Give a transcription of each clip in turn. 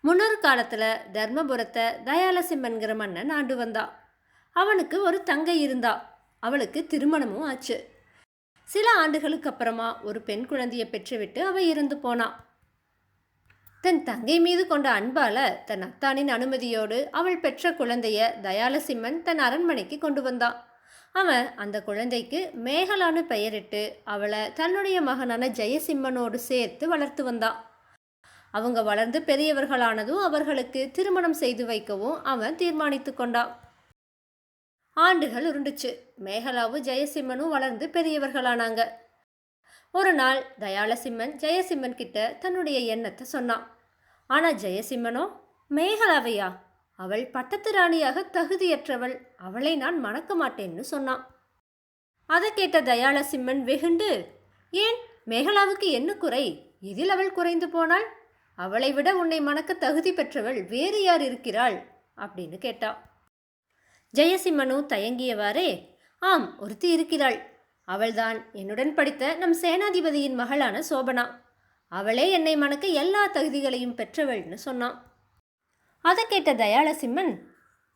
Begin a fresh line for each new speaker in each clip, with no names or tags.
முன்னொரு காலத்துல தர்மபுரத்தை தயாலசிம்மன்கிற மன்னன் ஆண்டு வந்தான். அவனுக்கு ஒரு தங்கை இருந்தா. அவளுக்கு திருமணமும் ஆச்சு. சில ஆண்டுகளுக்கு அப்புறமா ஒரு பெண் குழந்தையை பெற்றுவிட்டு அவ இறந்து போனான். தன் தங்கை மீது கொண்ட அன்பால தன் அத்தானின் அனுமதியோடு அவள் பெற்ற குழந்தைய தயாலசிம்மன் தன் அரண்மனைக்கு கொண்டு வந்தான். அவன் அந்த குழந்தைக்கு மேகலான்னு பெயரிட்டு அவளை தன்னுடைய மகனான ஜெயசிம்மனோடு சேர்த்து வளர்த்து வந்தான். அவங்க வளர்ந்து பெரியவர்களானதும் அவர்களுக்கு திருமணம் செய்து வைக்கவும் அவன் தீர்மானித்து கொண்டான். ஆண்டுகள் உருண்டுச்சு. மேகலாவும் ஜெயசிம்மனும் வளர்ந்து பெரியவர்களானாங்க. ஒரு நாள் தயாலசிம்மன் ஜெயசிம்மன் கிட்ட தன்னுடைய எண்ணத்தை சொன்னான். ஆனா ஜெயசிம்மனோ, மேகலாவையா? அவள் பட்டத்து ராணியாக தகுதியற்றவள், அவளை நான் மணக்க மாட்டேன்னு சொன்னான். அதை கேட்ட தயாலசிம்மன் வெகுண்டு, ஏன், மேகலாவுக்கு என்ன குறை? எதில் அவள் குறைந்து போனாள்? அவளை விட உன்னை மணக்க தகுதி பெற்றவள் வேறு யார் இருக்கிறாள் அப்படின்னு கேட்டா. ஜெயசிம்மனும் தயங்கியவாறே, ஆம், ஒருத்தி இருக்கிறாள். அவள்தான் என்னுடன் படித்த நம் சேனாதிபதியின் மகளான சோபனா. அவளே என்னை மணக்க எல்லா தகுதிகளையும் பெற்றவள்னு சொன்னான். அதை கேட்ட தயாலசிம்மன்,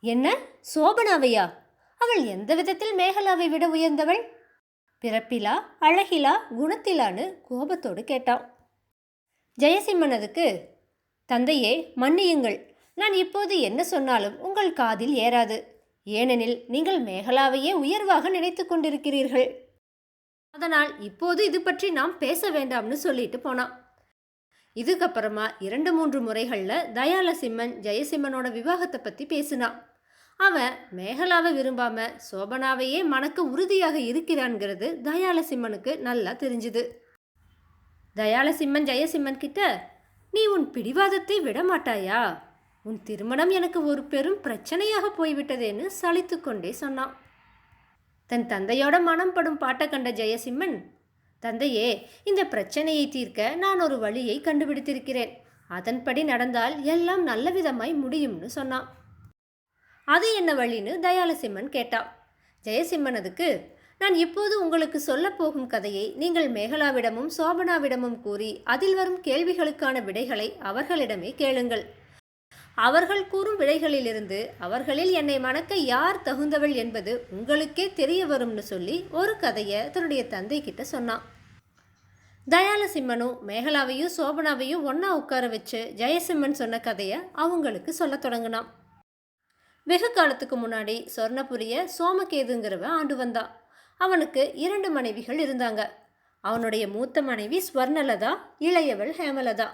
என்ன, சோபனாவையா? அவள் எந்த விதத்தில் மேகலாவை விட உயர்ந்தவள்? பிறப்பிலா, அழகிலா, குணத்திலான்னு கோபத்தோடு கேட்டான். ஜெயசிம்மன் அதுக்கு, தந்தையே மன்னியுங்கள், நான் இப்போது என்ன சொன்னாலும் உங்கள் காதில் ஏறாது. ஏனெனில் நீங்கள் மேகலாவையே உயர்வாக நினைத்து கொண்டிருக்கிறீர்கள். அதனால் இப்போது இது பற்றி நாம் பேச வேண்டாம்னு சொல்லிட்டு போனான். இதுக்கப்புறமா 2-3 முறைகளில் தயாலசிம்மன் ஜெயசிம்மனோட விவாகத்தை பற்றி பேசினான். அவன் மேகலாவை விரும்பாம சோபனாவையே மணக்க உறுதியாக இருக்கிறான்ங்கிறது தயாலசிம்மனுக்கு நல்லா தெரிஞ்சுது. தயாலசிம்மன் ஜெயசிம்மன் கிட்ட, நீ உன் பிடிவாதத்தை விட மாட்டாயா? உன் திருமணம் எனக்கு ஒரு பெரும் பிரச்சனையாக போய்விட்டதேன்னு சலித்து கொண்டே சொன்னான். தன் தந்தையோட மனம் படும் பாட்டை கண்ட ஜெயசிம்மன், தந்தையே, இந்த பிரச்சனையை தீர்க்க நான் ஒரு வழியை கண்டுபிடித்திருக்கிறேன். அதன்படி நடந்தால் எல்லாம் நல்ல விதமாய் முடியும்னு சொன்னான். அது என்ன வழின்னு தயாலசிம்மன் கேட்டான். ஜெயசிம்மன் அதுக்கு, நான் இப்போது உங்களுக்கு சொல்ல போகும் கதையை நீங்கள் மேகலாவிடமும் சோபனாவிடமும் கூறி அதில் வரும் கேள்விகளுக்கான விடைகளை அவர்களிடமே கேளுங்கள். அவர்கள் கூறும் விடைகளிலிருந்து அவர்களில் என்னை மணக்க யார் தகுந்தவள் என்பது உங்களுக்கே தெரிய வரும்னு சொல்லி ஒரு கதையை தன்னுடைய தந்தை கிட்ட சொன்னான். தயாலசிம்மனும் மேகலாவையும் சோபனாவையும் ஒன்னா உட்கார வச்சு ஜெயசிம்மன் சொன்ன கதையை அவங்களுக்கு சொல்ல தொடங்கினான். வெகு காலத்துக்கு முன்னாடி சொர்ணபுரிய சோமகேதுங்கிறவன் ஆண்டு வந்தான். அவனுக்கு 2 மனைவிகள் இருந்தாங்க. அவனுடைய மூத்த மனைவி ஸ்வர்ணலதா, இளையவள் ஹேமலதா.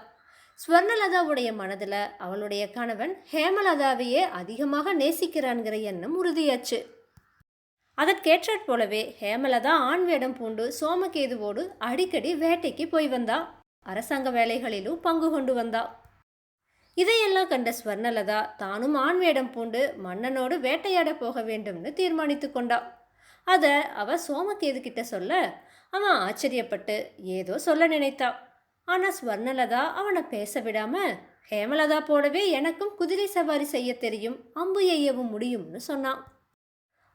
ஸ்வர்ணலதாவுடைய மனதில் அவளுடைய கணவன் ஹேமலதாவையே அதிகமாக நேசிக்கிறான்கிற எண்ணம் உறுதியாச்சு. அதற்கேற்றாற் போலவே ஹேமலதா ஆண் வேடம் பூண்டு சோமகேதுவோடு அடிக்கடி வேட்டைக்கு போய் வந்தா. அரசாங்க வேலைகளிலும் பங்கு கொண்டு வந்தா. இதையெல்லாம் கண்ட ஸ்வர்ணலதா தானும் ஆண் வேடம் பூண்டு மன்னனோடு வேட்டையாட போக வேண்டும்னு தீர்மானித்து கொண்டா. அதை அவ சோமகேது கிட்ட சொல்ல அவன் ஆச்சரியப்பட்டு ஏதோ சொல்ல நினைத்தா. ஆனால் ஸ்வர்ணலதா அவனை பேச விடாம, ஹேமலதா போலவே எனக்கும் குதிரை சவாரி செய்ய தெரியும், அம்பு எய்யவும் முடியும்னு சொன்னான்.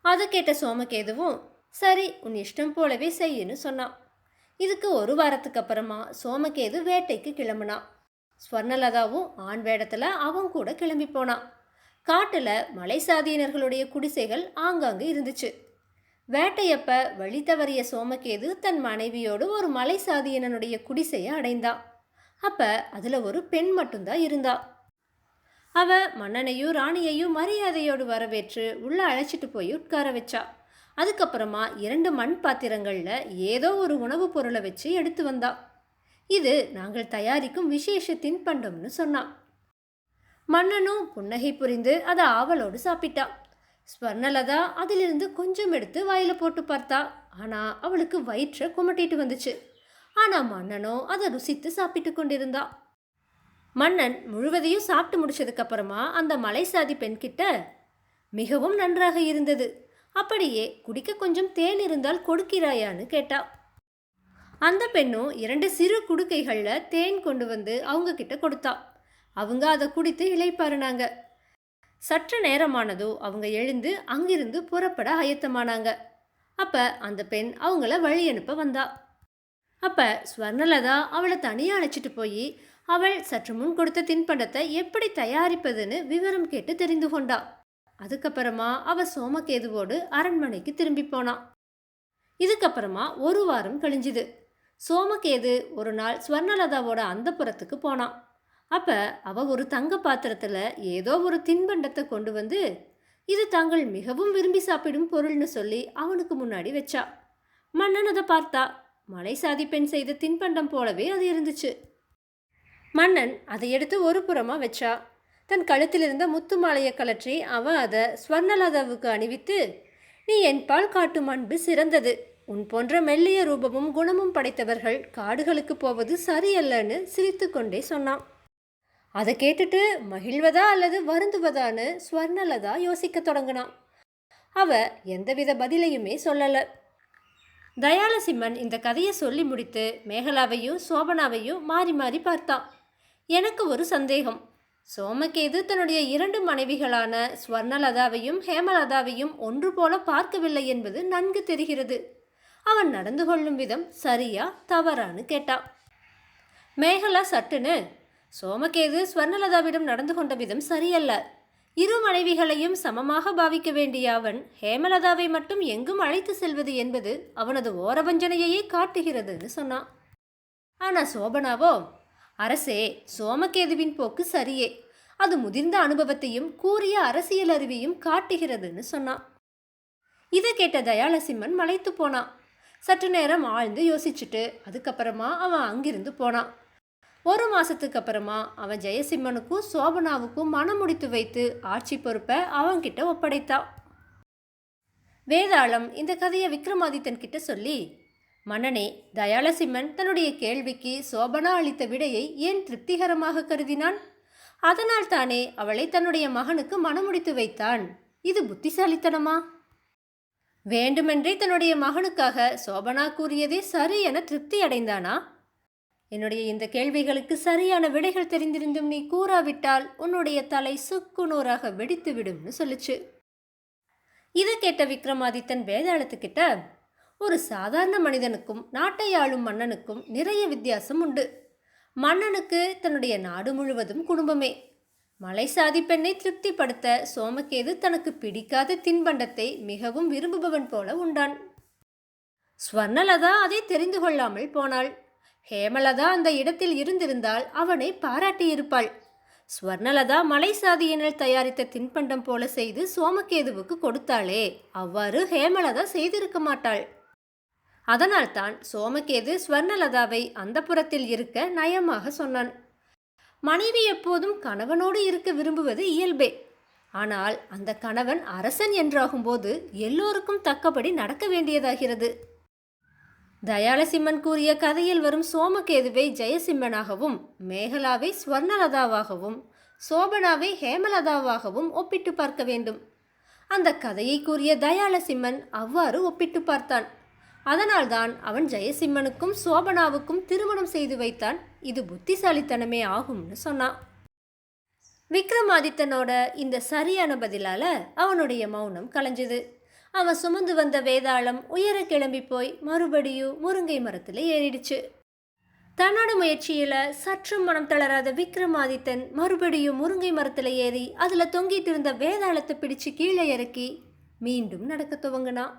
அதை கேட்ட சோமகேதுவும், சரி, உன் இஷ்டம் போலவே செய்யுன்னு சொன்னான். இதுக்கு 1 வாரத்துக்கு அப்புறமா சோமகேது வேட்டைக்கு கிளம்புனான். ஸ்வர்ணலதாவும் ஆண் வேடத்தில் அவன் கூட கிளம்பி போனான். காட்டில் மலை சாதியினர்களுடைய குடிசைகள் ஆங்காங்கு இருந்துச்சு. வேட்டையப்ப வழி தவறிய சோமகேது தன் மனைவியோடு ஒரு மலை சாதியினனுடைய குடிசையை அடைந்தான். அப்ப அதுல ஒரு பெண் மட்டும்தான் இருந்தா. அவ மன்னனையும் ராணியையும் மரியாதையோடு வரவேற்று உள்ள அழைச்சிட்டு போய் உட்கார வச்சா. அதுக்கப்புறமா 2 மண் பாத்திரங்கள்ல ஏதோ ஒரு உணவுப் பொருளை வச்சு எடுத்து வந்தா. இது நாங்கள் தயாரிக்கும் விசேஷ தின்பண்டம்னு சொன்னான். மன்னனும் புன்னகை புரிந்து அதை ஆவலோடு சாப்பிட்டா. ஸ்வர்ணலதா அதிலிருந்து கொஞ்சம் எடுத்து வாயில போட்டு பார்த்தா. ஆனா அவளுக்கு வயிற்றை குமட்டிட்டு வந்துச்சு. ஆனா மன்னனோ அதை ருசித்து சாப்பிட்டு கொண்டிருந்தா. மன்னன் முழுவதையும் சாப்பிட்டு முடிச்சதுக்கு அப்புறமா அந்த மலைசாதி பெண் கிட்ட, மிகவும் நன்றாக இருந்தது, அப்படியே குடிக்க கொஞ்சம் தேன் இருந்தால் கொடுக்கிறாயான்னு கேட்டா. அந்த பெண்ணும் 2 சிறு குடுக்கைகளில் தேன் கொண்டு வந்து அவங்க கிட்ட கொடுத்தா. அவங்க அதை குடித்து இளைப்பாறினாங்க. சற்று நேரமானதோ அவங்க எழுந்து அங்கிருந்து புறப்பட ஆயத்தமானாங்க. அப்ப அந்த பெண் அவங்கள வழி அனுப்ப வந்தா. அப்ப ஸ்வர்ணலதா அவளை தனியா அழைச்சிட்டு போய் அவள் சற்று முன் கொடுத்த தின்பண்டத்தை எப்படி தயாரிப்பதுன்னு விவரம் கேட்டு தெரிந்து கொண்டா. அதுக்கப்புறமா அவ சோமகேதுவோடு அரண்மனைக்கு திரும்பி போனான். இதுக்கப்புறமா ஒரு வாரம் கழிஞ்சுது. சோமகேது ஒரு நாள் ஸ்வர்ணலதாவோட அந்தப்புறத்துக்கு போனான். அப்ப அவ ஒரு தங்க பாத்திரத்துல ஏதோ ஒரு தின்பண்டத்தை கொண்டு வந்து, இது தாங்கள் மிகவும் விரும்பி சாப்பிடும் பொருள்னு சொல்லி அவனுக்கு முன்னாடி வச்சா. மன்னன் அதை பார்த்தா. மலை சாதி பெண் செய்த தின்பண்டம் போலவே அது இருந்துச்சு. மன்னன் அதை எடுத்து ஒரு புறமா வச்சா. தன் கழுத்தில் இருந்த முத்து மாலையை கலற்றி அவன் அதை ஸ்வர்ணலதாவுக்கு அணிவித்து, நீ என்பால் காட்டும் அன்பு சிறந்தது. உன் போன்ற மெல்லிய ரூபமும் குணமும் படைத்தவர்கள் காடுகளுக்கு போவது சரியல்லன்னு சிரித்து கொண்டே சொன்னான். அதை கேட்டுட்டு மகிழ்வதா அல்லது வருந்துவதான்னு ஸ்வர்ணலதா யோசிக்க தொடங்கினான். அவ எந்தவித பதிலையுமே சொல்லல. தயாலசிம்மன் இந்த கதையை சொல்லி முடித்து மேகலாவையும் சோபனாவையும் மாறி மாறி பார்த்தான். எனக்கு ஒரு சந்தேகம். சோமகேது தன்னுடைய 2 மனைவிகளான ஸ்வர்ணலதாவையும் ஹேமலதாவையும் ஒன்று போல பார்க்கவில்லை என்பது நன்கு தெரிகிறது. அவன் நடந்து கொள்ளும் விதம் சரியா தவறான்னு கேட்டான். மேகலா சட்டுன்னு, சோமகேது ஸ்வர்ணலதாவிடம் நடந்து கொண்ட விதம் சரியல்ல. 2 மனைவிகளையும் சமமாக பாவிக்க வேண்டிய அவன் ஹேமலதாவை மட்டும் எங்கும் அழைத்து செல்வது என்பது அவனது ஓரவஞ்சனையே காட்டுகிறதுன்னு சொன்னான். ஆனா சோபனாவோ, அரசே, சோமகேதுவின் போக்கு சரியே, அது முதிர்ந்த அனுபவத்தையும் கூறிய அரசியல் அறிவையும் காட்டுகிறதுன்னு சொன்னான். இதை கேட்ட தயாலசிம்மன் மலைத்து போனான். சற்று நேரம் ஆழ்ந்து யோசிச்சுட்டு அதுக்கப்புறமா அவன் அங்கிருந்து போனான். 1 மாசத்துக்கு அப்புறமா அவன் ஜெயசிம்மனுக்கும் சோபனாவுக்கும் மனம் முடித்து வைத்து ஆட்சி பொறுப்பை அவன்கிட்ட ஒப்படைத்தான். வேதாளம் இந்த கதையை விக்ரமாதித்தன் கிட்ட சொல்லி, மன்னனே, தயாலசிம்மன் தன்னுடைய கேள்விக்கு சோபனா அளித்த விடையை ஏன் திருப்திகரமாக கருதினான்? அதனால் தானே அவளை தன்னுடைய மகனுக்கு மனமுடித்து வைத்தான். இது புத்திசாலித்தனமா? வேண்டுமென்றே தன்னுடைய மகனுக்காக சோபனா கூறியதே சரி என திருப்தி அடைந்தானா? என்னுடைய இந்த கேள்விகளுக்கு சரியான விடைகள் தெரிந்திருந்தும் நீ கூறாவிட்டால் உன்னுடைய தலை சுக்குநூறாக வெடித்து விடும்னு சொல்லுச்சு. இதை கேட்ட விக்ரமாதித்தன் வேதாளத்துக்கிட்ட, ஒரு சாதாரண மனிதனுக்கும் நாட்டை ஆளும் மன்னனுக்கும் நிறைய வித்தியாசம் உண்டு. மன்னனுக்கு தன்னுடைய நாடு முழுவதும் குடும்பமே. மலை சாதி பெண்ணை திருப்திப்படுத்த சோமகேது தனக்கு பிடிக்காத தின்பண்டத்தை மிகவும் விரும்புபவன் போல உண்டான். ஸ்வர்ணலதா அதை தெரிந்து கொள்ளாமல் போனாள். ஹேமலதா அந்த இடத்தில் இருந்திருந்தால் அவனை பாராட்டியிருப்பாள். ஸ்வர்ணலதா மலை சாதியினர் தயாரித்த தின்பண்டம் போல செய்து சோமகேதுவுக்கு கொடுத்தாளே, அவ்வாறு ஹேமலதா செய்திருக்க மாட்டாள். அதனால்தான் சோமகேது ஸ்வர்ணலதாவை அந்த புறத்தில் இருக்க நயமாக சொன்னான். மனைவி எப்போதும் கணவனோடு இருக்க விரும்புவது இயல்பே. ஆனால் அந்த கணவன் அரசன் என்றாகும்போது எல்லோருக்கும் தக்கபடி நடக்க வேண்டியதாகிறது. தயாலசிம்மன் கூறிய கதையில் வரும் சோமகேதுவை ஜெயசிம்மனாகவும், மேகலாவை ஸ்வர்ணலதாவாகவும், சோபனாவை ஹேமலதாவாகவும் ஒப்பிட்டு பார்க்க வேண்டும். அந்த கதையை கூறிய தயாலசிம்மன் அவ்வாறு ஒப்பிட்டு பார்த்தான். அதனால்தான் அவன் ஜெயசிம்மனுக்கும் சோபனாவுக்கும் திருமணம் செய்து வைத்தான். இது புத்திசாலித்தனமே ஆகும்னு சொன்னான். விக்ரமாதித்தனோட இந்த சரியான பதிலால அவனுடைய மௌனம் கலைஞ்சது. அவன் சுமந்து வந்த வேதாளம் உயர கிளம்பி போய் மறுபடியும் முருங்கை மரத்தில் ஏறிடுச்சு. தன்னோட முயற்சியில சற்றும் மனம் தளராத விக்ரமாதித்தன் மறுபடியும் முருங்கை மரத்தில் ஏறி அதில் தொங்கிட்டு இருந்த வேதாளத்தை பிடிச்சு கீழே இறக்கி மீண்டும் நடக்க துவங்கினான்.